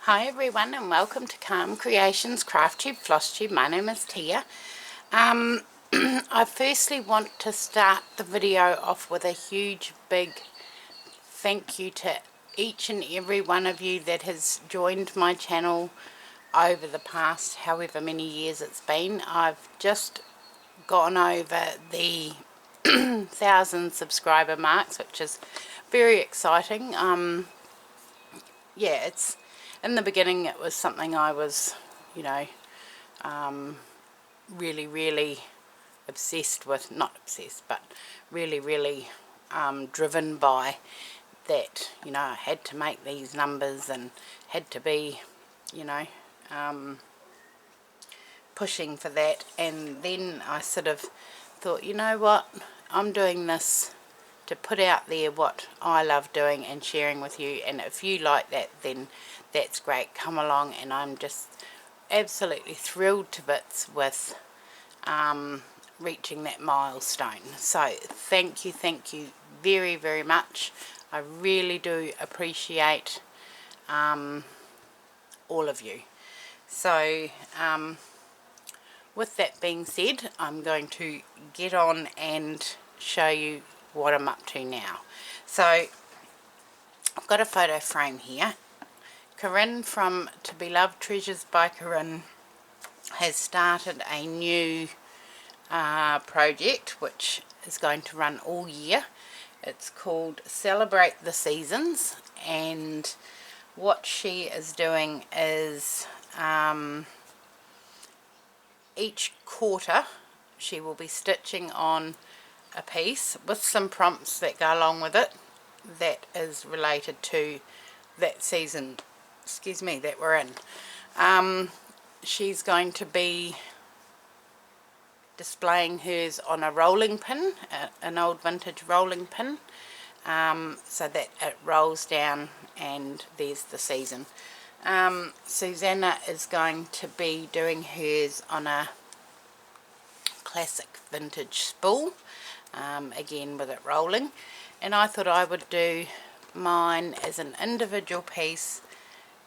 Hi everyone and welcome to Calm Creations Crafttube Flosstube. My name is Tia. I firstly want to start the video off with a huge big thank you to each and every one of you that has joined my channel over the past however many years it's been. I've just gone over the 1,000 subscriber marks, which is very exciting. Yeah, it's in the beginning it was something I was, really obsessed with, not obsessed, but really driven by that, I had to make these numbers and had to be, pushing for that. And then I sort of thought, you know what, I'm doing this to put out there what I love doing and sharing with you, and if you like that, then that's great, come along. And I'm just absolutely thrilled to bits with reaching that milestone. So thank you very much. I really do appreciate all of you. So with that being said, I'm going to get on and show you what I'm up to now. So I've got a photo frame here. Corinne from To Be Loved Treasures by Corinne has started a new project which is going to run all year. It's called Celebrate the Seasons, and what she is doing is each quarter she will be stitching on a piece with some prompts that go along with it that is related to that season, that we're in. She's going to be displaying hers on a rolling pin, an old vintage rolling pin, so that it rolls down and there's the season. Susanna is going to be doing hers on a classic vintage spool, again with it rolling, and I thought I would do mine as an individual piece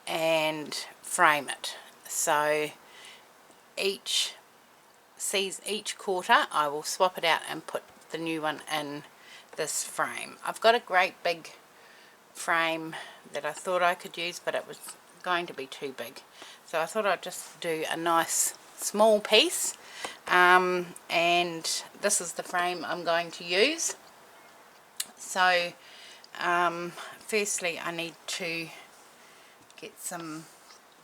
and frame it. So each quarter I will swap it out and put the new one in this frame. I've got a great big frame that I thought I could use, but it was going to be too big, so I thought I'd just do a nice small piece, and this is the frame I'm going to use. So firstly I need to get some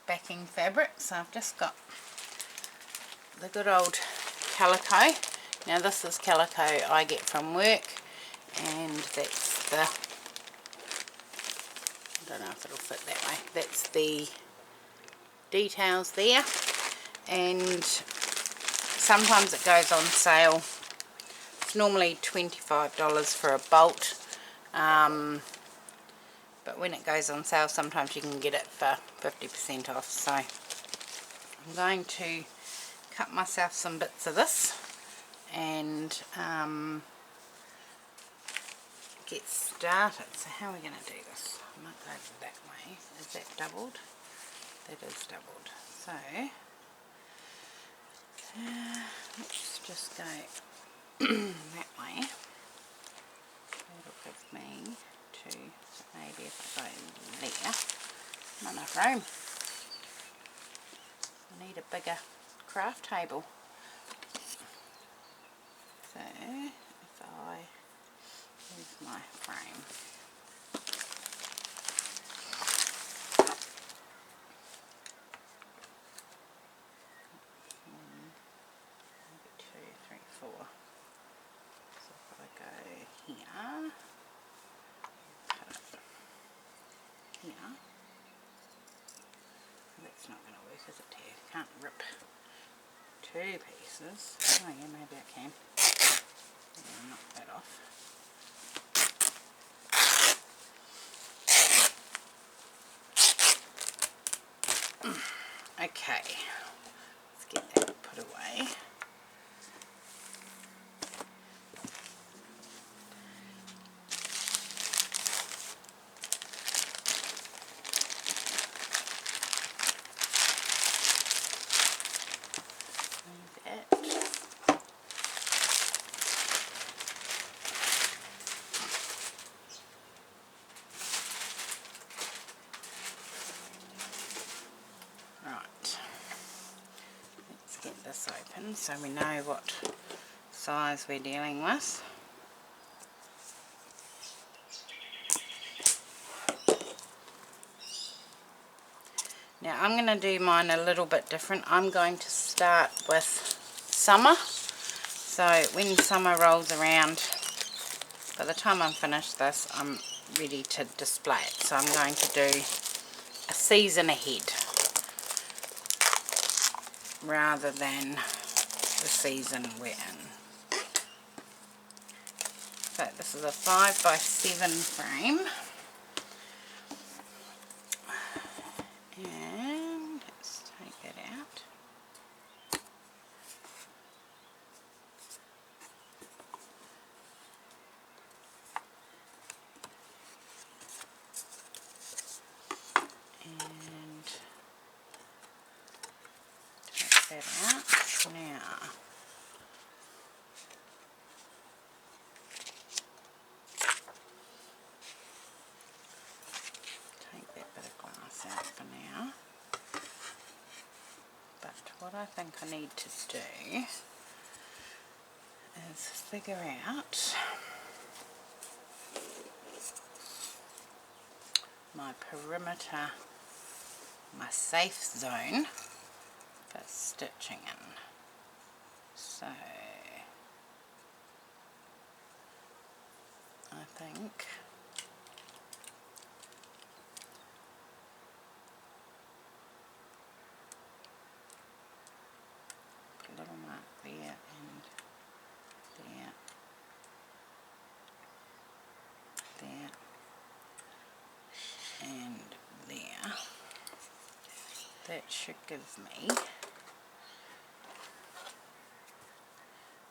backing fabric, so I've just got the good old calico. Now this is calico I get from work, and that's the, I don't know if it'll fit that way, that's the details there, and sometimes it goes on sale. It's normally $25 for a bolt, but when it goes on sale sometimes you can get it for 50% off. So I'm going to cut myself some bits of this and get started. So how are we going to do this? I might go that way. Is that doubled? That is doubled. So let's just go that way. That'll give me to, maybe if I go there, not enough room. I need a bigger craft table. So if I use my frame, so if I go here, cut it here, that's not going to work, is it, Tia? Can't rip two pieces. Oh yeah, maybe I can. Yeah, knock that off. Okay, let's get that put away. this open so we know what size we're dealing with. Now I'm going to do mine a little bit different. I'm going to start with summer. So when summer rolls around, by the time I'm finished this, I'm ready to display it. So I'm going to do a season ahead rather than the season we're in. So this is a 5x7 frame. And let's take that out. And take that out. Now, take that bit of glass out for now. But what I think I need to do is figure out my perimeter, my safe zone for stitching in. So I think put a little mark there and there, there and there. That should give me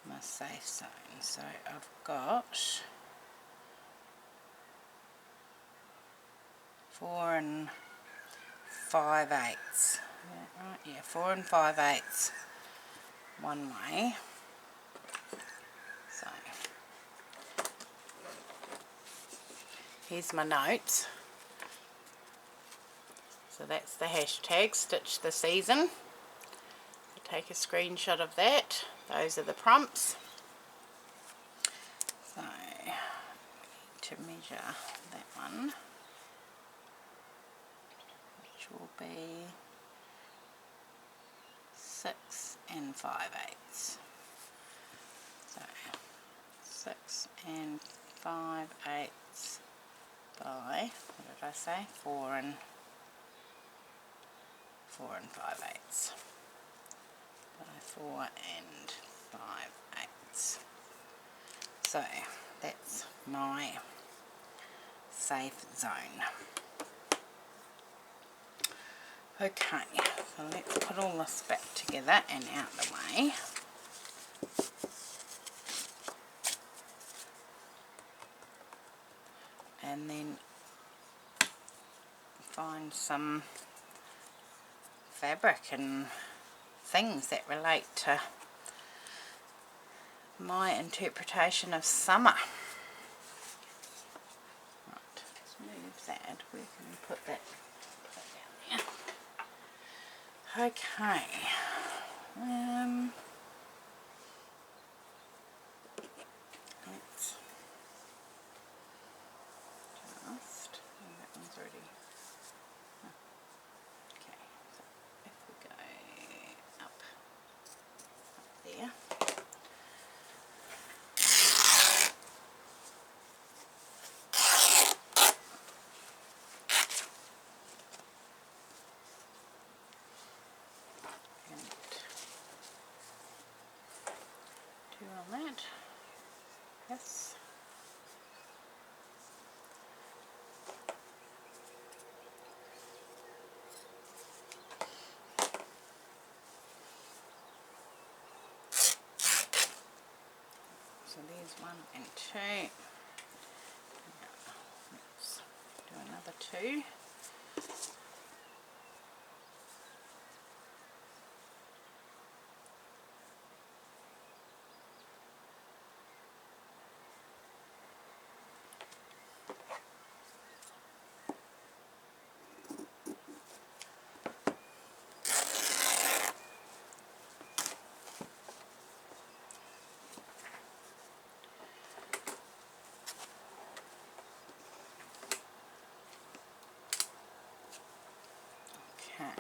my safe zone. So I've got 4 5/8. Is that right? Yeah, 4 5/8 one way. So here's my notes. So that's the hashtag, stitch the season. I'll take a screenshot of that. Those are the prompts. So I need to measure that one, which will be 6 5/8. So 6 5/8 by, what did I say? 4 5/8. By 4 5/8. So that's my safe zone. Okay, so let's put all this back together and out the way. And then find some fabric and things that relate to my interpretation of summer. Right, let's move that. Where can we put that? Put that down there. Okay. Let's just, oh, that one's already, okay, so if we go up there, and 2 on that, yes. So there's 1 and 2. Now, let's do another 2.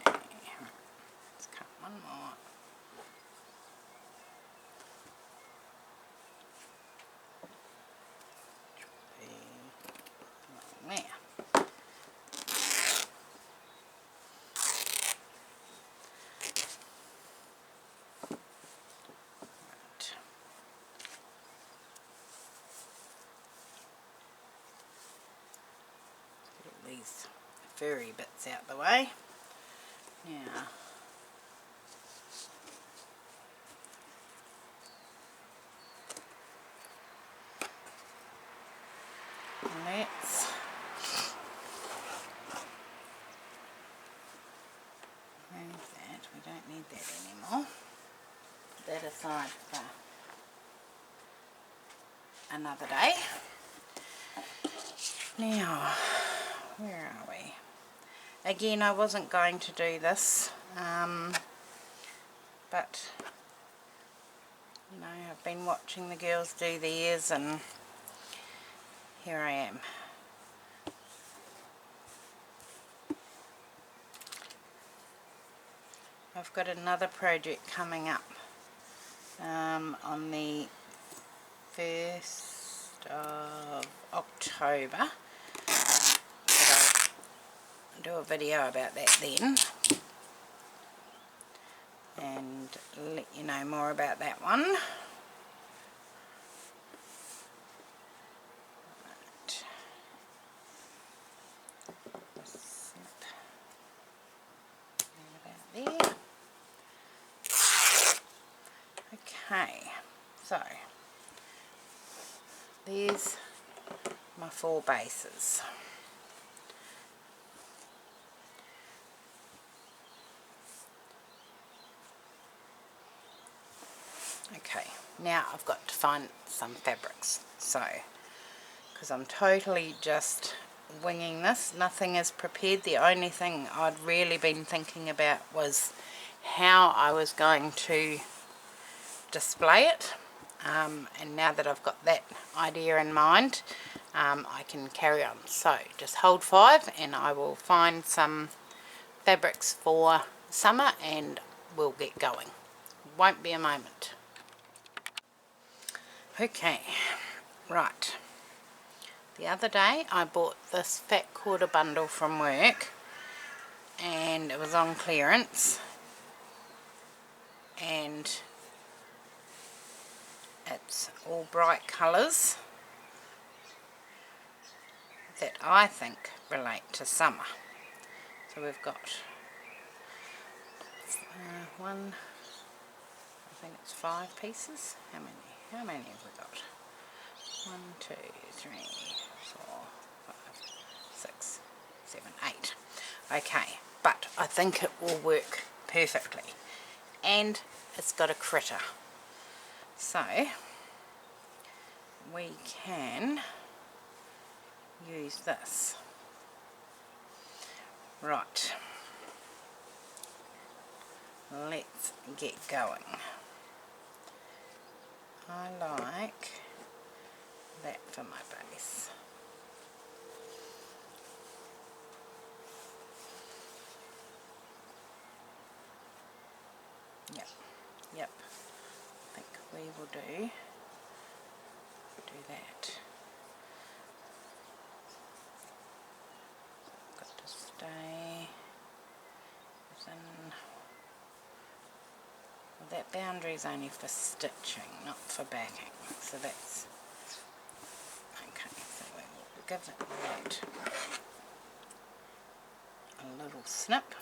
let's cut one more. There. These furry bits out the way. Now let's move that. We don't need that anymore. Put that aside for another day. Now, where are we? Again, I wasn't going to do this, but you know, I've been watching the girls do theirs, and here I am. I've got another project coming up on the 1st of October. I'll do a video about that then and let you know more about that one. There. Okay, so there's my 4 bases. Okay, now I've got to find some fabrics, so because I'm totally just winging this, nothing is prepared. The only thing I'd really been thinking about was how I was going to display it, and now that I've got that idea in mind, I can carry on. So just hold 5 and I will find some fabrics for summer and we'll get going. Won't be a moment. Okay, right. The other day I bought this fat quarter bundle from work and it was on clearance, and it's all bright colours that I think relate to summer. So we've got one, I think it's 5 pieces. How many have we got? 1, 2, 3, 4, 5, 6, 7, 8. Okay, but I think it will work perfectly, and it's got a critter, so we can use this. Right, let's get going. I like that for my base. Yep, I think we will do that. Got to stay within, well, that boundary is only for stitching, not for backing, so that's okay. So we will give that a little snip.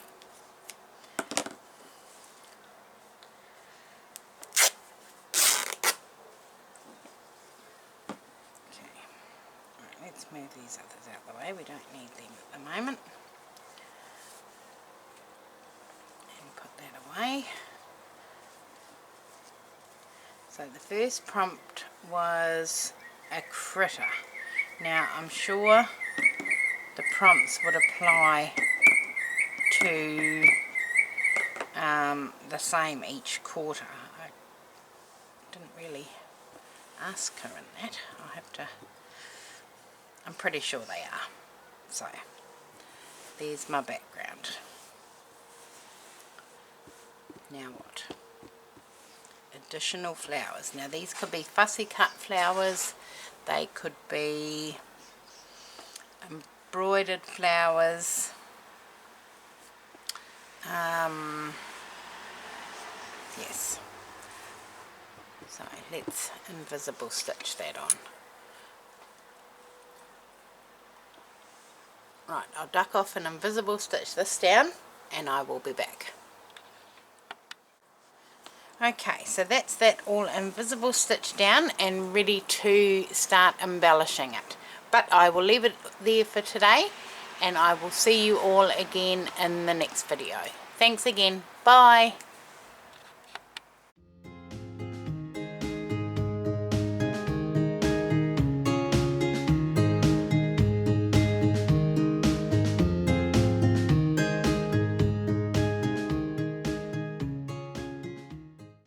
Let's move these others out of the way, we don't need them at the moment. And put that away. So the first prompt was a critter. Now I'm sure the prompts would apply to the same each quarter. I didn't really ask her in that. I'll have to, I'm pretty sure they are. So there's my background. Now what? Additional flowers. Now these could be fussy cut flowers, they could be embroidered flowers, yes. So let's invisible stitch that on. Right, I'll duck off and invisible stitch this down and I will be back. Okay, so that's that all invisible stitched down and ready to start embellishing it. But I will leave it there for today and I will see you all again in the next video. Thanks again. Bye.